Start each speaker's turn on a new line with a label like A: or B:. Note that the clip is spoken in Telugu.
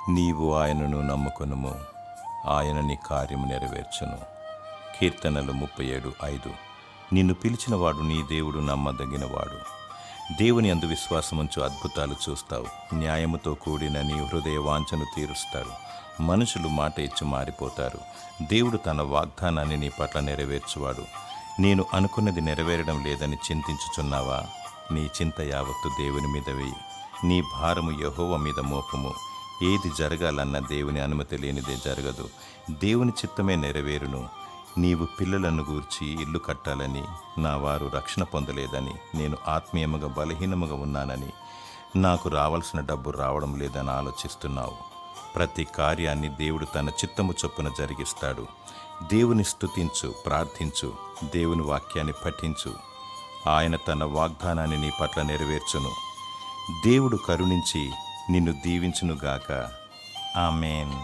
A: నీవు ఆయనను నమ్ముకొనుము, ఆయన నీ కార్యము నెరవేర్చును. కీర్తనలు 37:5. నిన్ను పిలిచినవాడు నీ దేవుడు నమ్మదగినవాడు. దేవుని అందు విశ్వాసముంచు అద్భుతాలు చూస్తావు. న్యాయముతో కూడిన నీ హృదయ వాంఛను తీరుస్తాడు. మనుషులు మాట ఇచ్చి మారిపోతారు. దేవుడు తన వాగ్దానాన్ని నీ పట్ల నెరవేర్చువాడు. నేను అనుకున్నది నెరవేరడం లేదని చింతించుచున్నావా? నీ చింత యావత్తు దేవుని మీద వేయి. నీ భారము యెహోవా మీద మోపము. ఏది జరగాలన్న దేవుని అనుమతి లేనిదే జరగదు. దేవుని చిత్తమే నెరవేరును. నీవు పిల్లలను గూర్చి ఇల్లు కట్టాలని, నా వారు రక్షణ పొందలేదని, నేను ఆత్మీయముగా బలహీనముగా ఉన్నానని, నాకు రావాల్సిన డబ్బు రావడం లేదని ఆలోచిస్తున్నావు. ప్రతి కార్యాన్ని దేవుడు తన చిత్తము చొప్పున జరిగిస్తాడు. దేవుని స్తుతించు, ప్రార్థించు, దేవుని వాక్యాన్ని పఠించు. ఆయన తన వాగ్దానాన్ని నీ పట్ల నెరవేర్చును. దేవుడు కరుణించి నిన్ను దీవించునుగాక. ఆమేన్.